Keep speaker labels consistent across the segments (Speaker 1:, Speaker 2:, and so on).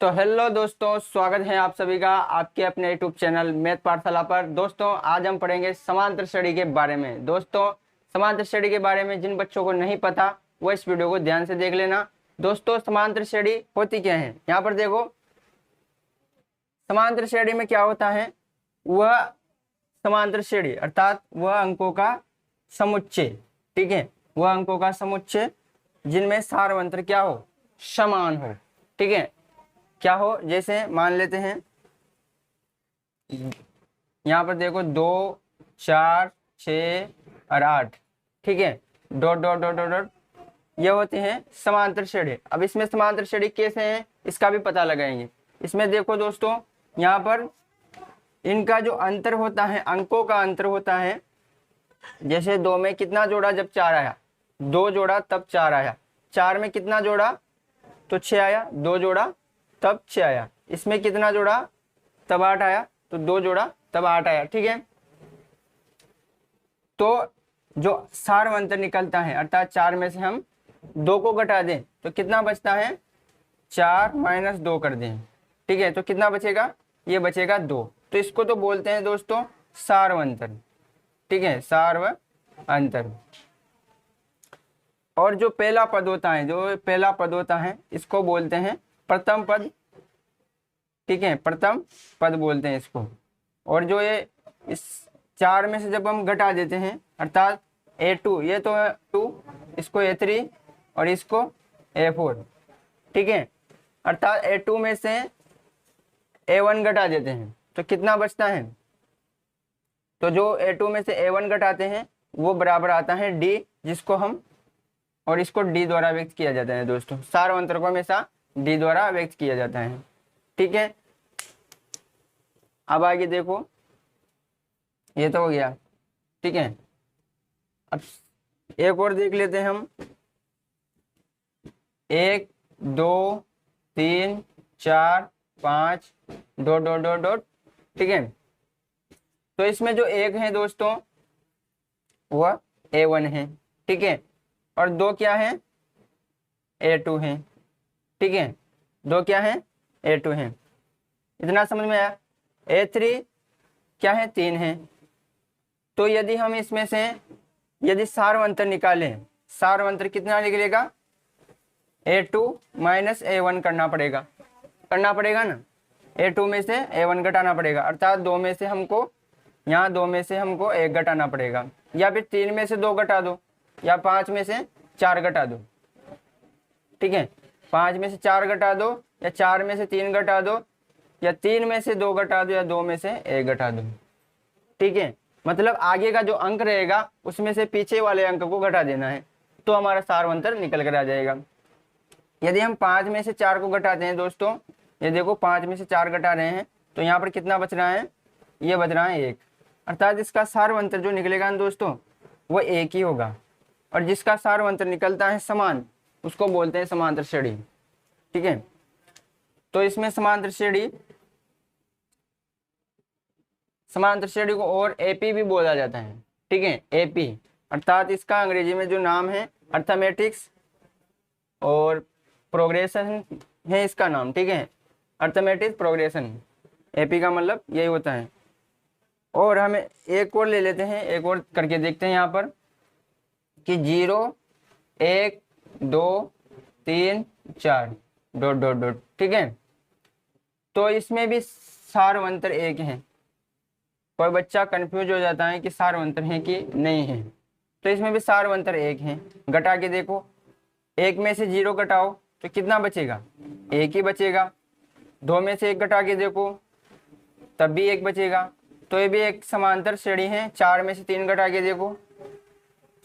Speaker 1: तो हेलो दोस्तों, स्वागत है आप सभी का आपके अपने यूट्यूब चैनल मैथ पाठशाला पर। दोस्तों आज हम पढ़ेंगे समांतर श्रेणी के बारे में। दोस्तों समांतर श्रेणी के बारे में जिन बच्चों को नहीं पता वो इस वीडियो को ध्यान से देख लेना। दोस्तों समांतर श्रेणी होती क्या है, यहाँ पर देखो। समांतर श्रेणी में क्या होता है, वह समांतर श्रेणी अर्थात वह अंकों का समुच्चय, ठीक है, वह अंकों का समुच्चय जिनमें सारवंतर क्या हो, समान हो, ठीक है। क्या हो, जैसे मान लेते हैं यहाँ पर देखो 2, 4, 6 और 8, ठीक है, dot dot dot dot dot, ये होते हैं समांतर श्रेणी। अब इसमें समांतर श्रेणी कैसे हैं इसका भी पता लगाएंगे। इसमें देखो दोस्तों, यहाँ पर इनका जो अंतर होता है, अंकों का अंतर होता है। जैसे 2 में कितना जोड़ा जब 4 आया, 2 जोड़ा तब 4 आया। 4 में कितना जोड़ा तो 6 आया, 2 जोड़ा तब 6 आया। इसमें कितना जोड़ा तब 8 आया, तो 2 जोड़ा तब 8 आया, ठीक है। तो जो सारवंतर निकलता है अर्थात 4 में से हम 2 को घटा दें तो कितना बचता है, 4 - 2 कर दें, ठीक है, तो कितना बचेगा, ये बचेगा 2। तो इसको तो बोलते हैं दोस्तों सारवंतर, ठीक है, सारवंतर। और जो पहला पद होता है, इसको बोलते हैं प्रथम पद, ठीक है, प्रथम पद बोलते हैं इसको। और जो ये इस 4 में से जब हम घटा देते हैं अर्थात A2, ये तो 2, इसको A3 और इसको A4, ठीक है, अर्थात A2 में से A1 घटा देते हैं तो कितना बचता है, तो जो A2 में से A1 घटाते हैं वो बराबर आता है D, जिसको हम और इसको D द्वारा व्यक्त किया जाता है। दोस्तों सारवंतर को हमेशा D द्वारा व्यक्त किया जाता है, ठीक है। अब आगे देखो, ये तो हो गया, ठीक है। अब एक और देख लेते हैं हम, 1, 2, 3, 4, 5 डॉट डॉट डॉट डॉट, ठीक है। तो इसमें जो 1 है दोस्तों वह A1 है, ठीक है, और 2 क्या है, A2 है, ठीक है, 2 क्या है, A2 है। इतना समझ में आया। A3 क्या है, 3 है। तो यदि हम इसमें से यदि सारवंतर निकालें, सारवंतर कितना निकलेगा, A2 - A1 करना पड़ेगा ना। A2 में से A1 घटाना पड़ेगा, अर्थात 2 में से हमको, यहाँ 2 में से हमको 1 घटाना पड़ेगा, या फिर 3 में से 2 घटा दो, या 5 में से 4 घटा दो, ठीक है, 5 में से 4 घटा दो, या 4 में से 3 घटा दो, या 3 में से 2 घटा दो, या 2 में से 1 घटा दो, ठीक है। मतलब आगे का जो अंक रहेगा उसमें से पीछे वाले अंक को घटा देना है, तो हमारा सारवंतर निकल कर आ जाएगा। यदि हम 5 में से 4 को घटाते हैं दोस्तों, ये देखो 5 में से 4 घटा रहे हैं तो यहाँ पर कितना बच रहा है, ये बच रहा है 1, अर्थात इसका सारवंतर जो निकलेगा ना दोस्तों वो 1 ही होगा। और जिसका सारवंतर निकलता है समान, उसको बोलते हैं समांतर श्रेणी, ठीक है। तो इसमें समांतर श्रेणी को और एपी भी बोला जाता है, ठीक है, एपी, अर्थात इसका अंग्रेजी में जो नाम है अर्थमेटिक्स और प्रोग्रेशन है इसका नाम, ठीक है, अर्थमेटिक प्रोग्रेशन, एपी का मतलब यही होता है। और हमें एक और ले लेते हैं, एक और करके देखते हैं यहाँ पर कि 0, 1, 2, 3, 4 डॉट डॉट डॉट, ठीक है। तो इसमें भी सारवंतर 1 है। कोई बच्चा कंफ्यूज हो जाता है कि सारवंतर है कि नहीं है, तो इसमें भी सारवंतर 1 है। घटा के देखो, 1 में से 0 घटाओ तो कितना बचेगा, 1 ही बचेगा। 2 में से 1 घटा के देखो तब भी 1 बचेगा, तो ये भी एक समांतर श्रेणी है। 4 में से 3 घटा के देखो,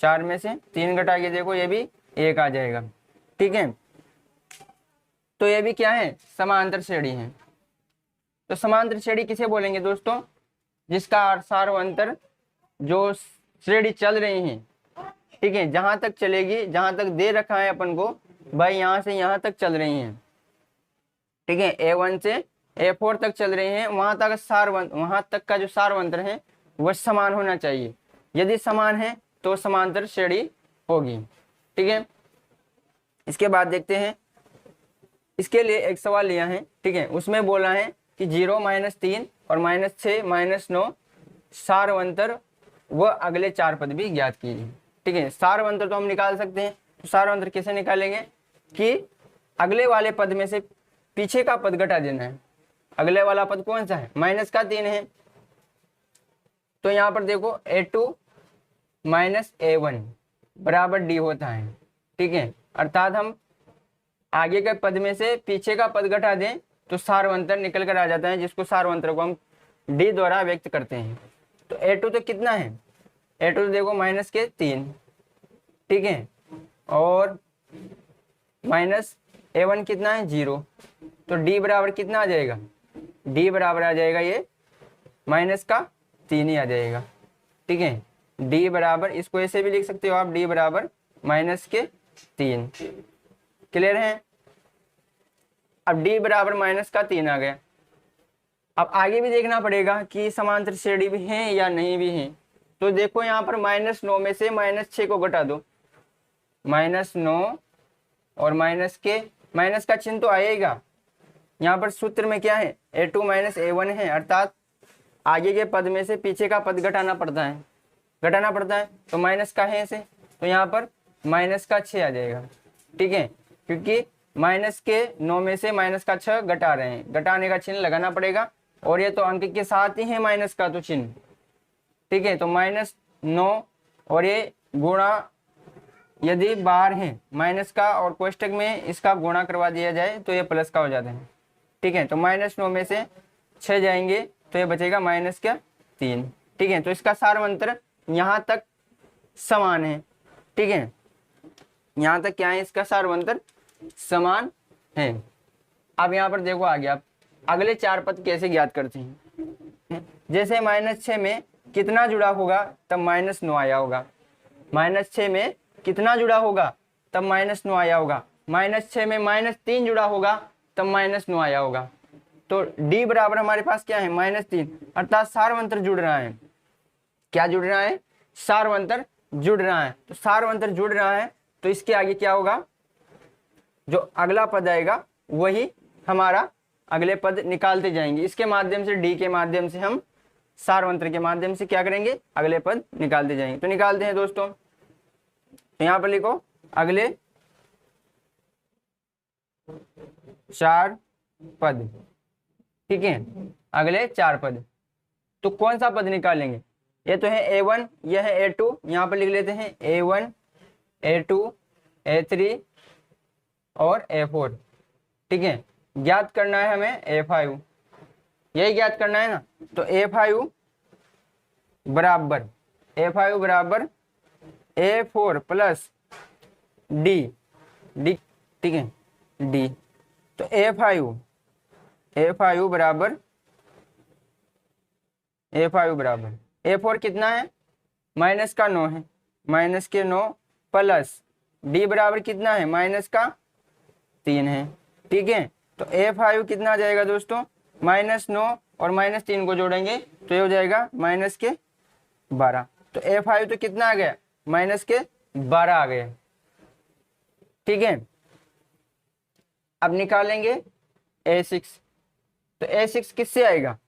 Speaker 1: 4 में से 3 घटा के देखो, ये भी 1 आ जाएगा, ठीक है। तो ये भी क्या है, समांतर श्रेणी है। तो समांतर श्रेणी किसे बोलेंगे दोस्तों, जिसका सारवंतर जो श्रेणी चल रही है, ठीक है, जहां तक चलेगी, जहां तक दे रखा है अपन को भाई, यहां से यहां तक चल रही है, ठीक है, A1 से A4 तक चल रही है, वहां तक का जो सारवंतर है वह समान होना चाहिए। यदि समान है तो समांतर श्रेणी होगी, ठीक है। इसके बाद देखते हैं इसके लिए एक सवाल लिया है, ठीक है, उसमें बोला है कि 0 -3 और -6 -9 सारवंतर व अगले 4 पद भी ज्ञात कीजिए। ठीक है, सारवंतर तो हम निकाल सकते हैं, तो सारवंतर कैसे निकालेंगे कि अगले वाले पद में से पीछे का पद घटा देना है। अगले वाला पद कौन सा है, -3 है, तो यहाँ पर देखो A2 -A1 बराबर D होता है। ठीक है, अर्थात हम आगे के पद में से पीछे का पद घटा दें तो सारवंतर निकल कर आ जाता है, जिसको सारवंतर को हम D द्वारा व्यक्त करते हैं। तो A2 तो कितना है, A2 तो देखो -3, ठीक है, और -A1 कितना है 0, तो D बराबर कितना आ जाएगा, D बराबर आ जाएगा ये -3 ही आ जाएगा। ठीक है, D बराबर, इसको ऐसे भी लिख सकते हो आप, D बराबर -3। क्लियर है। अब D बराबर -3 आ गया। अब आगे भी देखना पड़ेगा कि समांतर श्रेणी भी हैं या नहीं भी हैं। तो देखो यहाँ पर -9 में से -6 को घटा दो, -9 और माइनस का चिन्ह तो आएगा। यहाँ पर सूत्र में क्या है, A2 -A1 है, अर्थात आगे के पद में से पीछे का पद घटाना पड़ता है, तो माइनस का है ऐसे, तो यहाँ पर -6 आ जाएगा। ठीक है, क्योंकि -9 में से -6 घटा रहे हैं, घटाने का चिन्ह लगाना पड़ेगा, और ये तो अंक के साथ ही है माइनस का तो चिन्ह। ठीक है, तो -9 और ये गुणा, यदि बाहर है माइनस का और कोष्टक में इसका गुणा करवा दिया जाए तो ये प्लस का हो जाता है। ठीक है, तो -9 में से 6 जाएंगे तो ये बचेगा -3। ठीक है, तो इसका सारवंतर यहाँ तक समान है। ठीक है, यहाँ तक क्या है, इसका सारवंतर समान है। अब यहाँ पर देखो आगे आप अगले 4 पद कैसे ज्ञात करते हैं। जैसे -6 में कितना जुड़ा होगा तब -9 आया होगा, -6 में कितना जुड़ा होगा तब -9 आया होगा, -6 में -3 जुड़ा होगा तब -9 आया होगा। तो D बराबर हमारे पास क्या है, -3, अर्थात सारवंतर जुड़ रहा है। क्या जुड़ रहा है, सारवंतर जुड़ रहा है। तो सारवंतर जुड़ रहा है तो इसके आगे क्या होगा, जो अगला पद आएगा वही हमारा अगले पद निकालते जाएंगे। इसके माध्यम से, D के माध्यम से हम सारवंतर के माध्यम से क्या करेंगे, अगले पद निकालते जाएंगे। तो निकालते हैं दोस्तों, तो यहाँ पर लिखो अगले 4 पद। ठीक है, अगले 4 पद, तो कौन सा पद निकालेंगे, ये तो है A1, यह है A2, यहाँ पर लिख लेते हैं A1, A2, A3 और A4। ठीक है, ज्ञात करना है हमें A5, यही ज्ञात करना है ना। तो A5 बराबर A4 प्लस D, ठीक है, D, तो A5 बराबर A4 कितना है, -9 है, -9 प्लस D बराबर कितना है, -3 है। ठीक है, तो A5 कितना आ जाएगा दोस्तों, -9 और -3 को जोड़ेंगे तो ये हो जाएगा -12। तो A5 तो कितना आ गया, -12 आ गया। ठीक है, अब निकालेंगे A6, तो A6 किससे आएगा,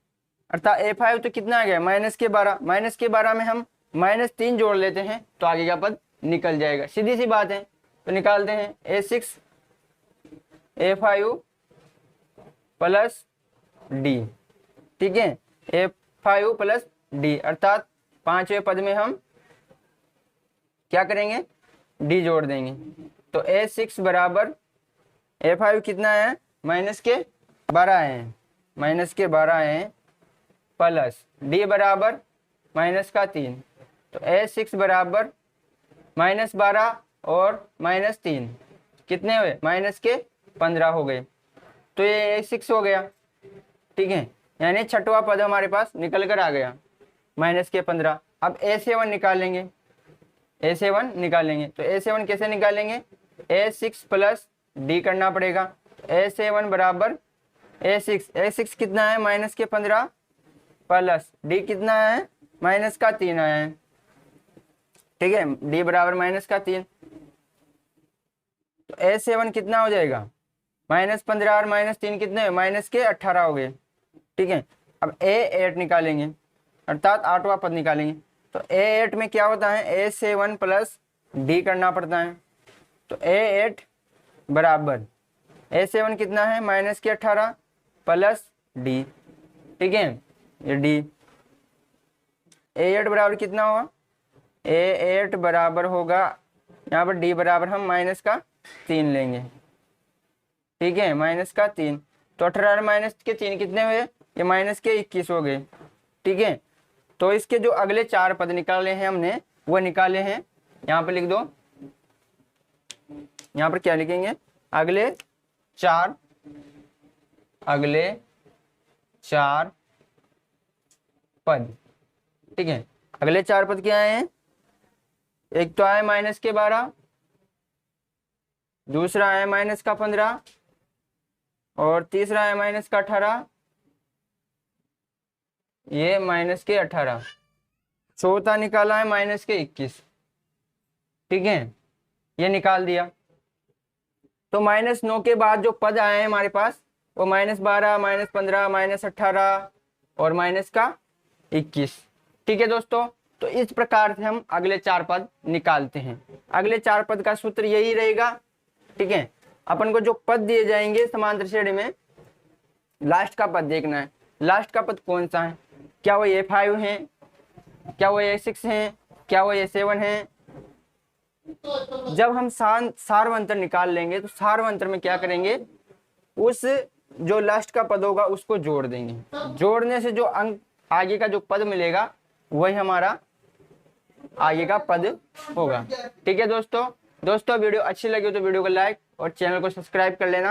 Speaker 1: अर्थात A5 तो कितना आ गया, -12 में हम -3 जोड़ लेते हैं तो आगे का पद निकल जाएगा, सीधी सी बात है। तो निकालते हैं A6 A5 प्लस D। ठीक है, A5 प्लस D, अर्थात 5वें पद में हम क्या करेंगे, D जोड़ देंगे। तो A6 बराबर A5 कितना है, -12 है, प्लस D बराबर -3, तो A6 बराबर -12 और -3 कितने हुए, -15 हो गए, तो ये A6 हो गया। ठीक है, यानी 6वां पद हमारे पास निकल कर आ गया, -15। अब A7 निकालेंगे, तो A7 कैसे निकालेंगे, A6 प्लस D करना पड़ेगा। A7 बराबर A6 कितना है, -15 प्लस D कितना है, -3 आया है। ठीक है, D बराबर -3, तो A7 कितना हो जाएगा, -15 और -3 कितने हुए, -18 हो गए। ठीक है, अब A8 निकालेंगे अर्थात 8वां पद निकालेंगे। तो A8 में क्या होता है, A7 प्लस D करना पड़ता है। तो A8 बराबर A7 कितना है, -18 प्लस D। ठीक है, ये D। A8 बराबर कितना होगा, A8 बराबर होगा, यहाँ पर D बराबर हम -3 लेंगे। ठीक है, -3। तो 18 -3 कितने हुए, ये -21 हो गए। ठीक है, तो इसके जो अगले 4 पद निकाले हैं हमने, वो निकाले हैं, यहाँ पर लिख दो। यहाँ पर क्या लिखेंगे, अगले 4 पद। ठीक है, अगले 4 पद क्या आए हैं, एक तो आया -12, दूसरा आया -15 और तीसरा है -18, ये -18, चौथा निकाला है -21। ठीक है, ये निकाल दिया। तो -9 के बाद जो पद आए हैं हमारे पास, वो -12, -15, -18 और -21। ठीक है दोस्तों, तो इस प्रकार से हम अगले 4 पद निकालते हैं। अगले 4 पद का सूत्र यही रहेगा। ठीक है, अपन को जो पद दिए जाएंगे समांतर श्रेणी में, लास्ट का पद देखना है। लास्ट का पद कौन सा है, क्या वो A5 है, क्या वो A6 है, क्या वो A7 है। जब हम सारवंतर निकाल लेंगे तो सारवंतर में क्या करेंगे, उस जो लास्ट का पद होगा उसको जोड़ देंगे। जोड़ने से जो अंक आगे का जो पद मिलेगा वही हमारा आगे का पद होगा। ठीक है दोस्तों, वीडियो अच्छी लगी तो वीडियो को लाइक और चैनल को सब्सक्राइब कर लेना।